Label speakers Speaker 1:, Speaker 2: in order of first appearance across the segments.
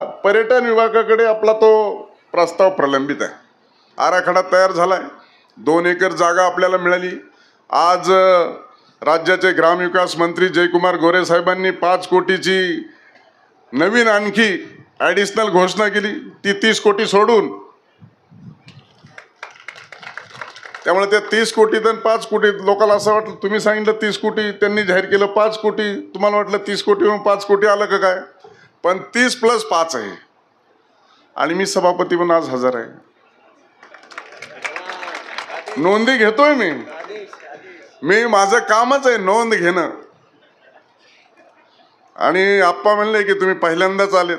Speaker 1: पर्यटन विभागाकडे आपला तो प्रस्ताव प्रलंबित आहे. आराखडा तयार झालाय. 2 एकर जागा आपल्याला मिळाली. आज राज्याचे ग्रामविकास मंत्री जयकुमार गोरे साहेबांनी 5 कोटीची नवीन आणखी ॲडिशनल घोषणा केली. ती 30 कोटी सोडून, त्यामुळे त्या 30 कोटीत आणि 5 कोटी लोकांना असं वाटलं, तुम्ही सांगितलं 30 कोटी, त्यांनी जाहीर केलं 5 कोटी, तुम्हाला वाटलं 30 कोटीवरून 5 कोटी आलं का काय? पण 30 + 5 आहे. आणि मी सभापती म्हणून आज हजर आहे. नोंदी घेतोय मी माझं कामच आहे नोंद घेणं. आणि आप्पा म्हणले की तुम्ही पहिल्यांदाच आलेत.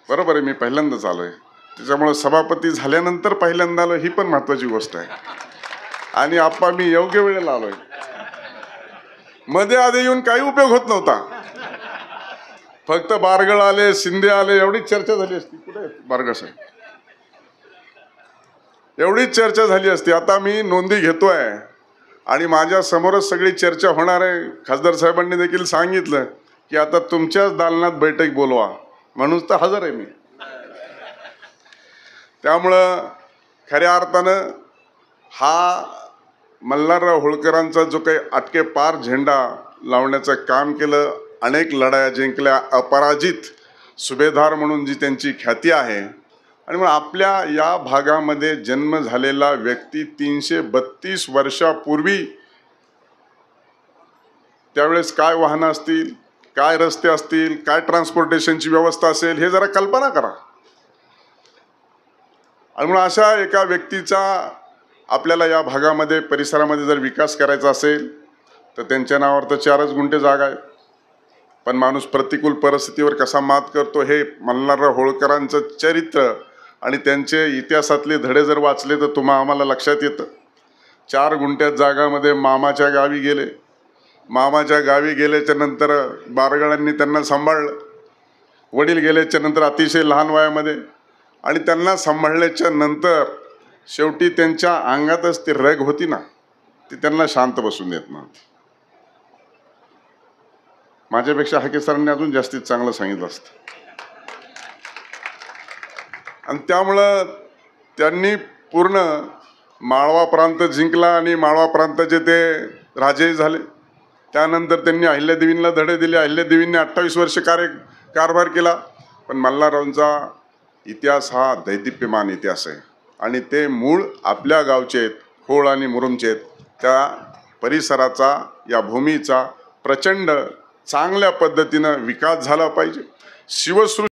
Speaker 1: बरोबर आहे, मी पहिल्यांदाच आलोय. त्याच्यामुळे सभापती झाल्यानंतर पहिल्यांदा आलो ही पण महत्वाची गोष्ट आहे. आणि आप्पा मी योग्य वेळेला आलोय. मध्ये आधी येऊन काही उपयोग होत नव्हता. फक्त बारगळ आले, शिंदे आले, एवढीच चर्चा झाली असती. कुठे बारगळ साहेब? एवढीच चर्चा झाली असती. आता मी नोंदी घेतोय आणि माझ्या समोरच सगळी चर्चा होणार आहे. खासदार साहेबांनी देखील सांगितलं की आता तुमच्याच दालनात बैठक बोलवा, म्हणून तर हजर आहे मी. त्यामुळं खऱ्या अर्थानं हा मल्हारराव होळकरांचा जो काही अटके पार झेंडा लावण्याचं काम केलं, अनेक लढाया जिंकल्या, अपराजित सुभेदार म्हणून जी त्यांची ख्याती आहे, आणि मग आपल्या या भागामध्ये जन्म झालेला व्यक्ती 332 वर्षापूर्वी त्यावेळेस काय वाहनं असतील, काय रस्ते असतील, काय ट्रान्सपोर्टेशनची व्यवस्था असेल, हे जरा कल्पना करा. आणि म्हणून अशा एका व्यक्तीचा आपल्याला या भागामध्ये परिसरामध्ये जर विकास करायचा असेल तर त्यांच्या नावावर तर 4च गुंठे जागा आहे. पण माणूस प्रतिकूल परिस्थितीवर कसा मात करतो हे मल्हारराव होळकरांचं चरित्र आणि त्यांचे इतिहासातले धडे जर वाचले तर आम्हाला लक्षात येतं. 4 गुंठ्यात जागामध्ये मामाच्या गावी गेले. मामाच्या गावी गेल्याच्या नंतर बारगळांनी त्यांना सांभाळलं. वडील गेल्याच्या नंतर अतिशय लहान वयामध्ये, आणि त्यांना सांभाळल्याच्या नंतर शेवटी त्यांच्या अंगातच ती रग होती ना, ती त्यांना शांत बसून देत नव्हती. माझ्यापेक्षा हाके सरांनी अजून जास्तीत चांगलं सांगितलं असतं. आणि त्यामुळं त्यांनी पूर्ण माळवा प्रांत जिंकला आणि माळवा प्रांताचे ते राजे झाले. त्यानंतर त्यांनी अहिल्यादेवींना धडे दिले. अहिल्यादेवींनी 28 वर्ष कारभार केला. पण मल्हाररावांचा इतिहास हा दैदिप्यमान इतिहास आहे. आणि ते मूळ आपल्या गावचे आहेत, होळ आणि मुरुमचे आहेत. त्या परिसराचा, या भूमीचा प्रचंड चांगल्या पद्धतीनं विकास झाला पाहिजे. शिवसृष्टी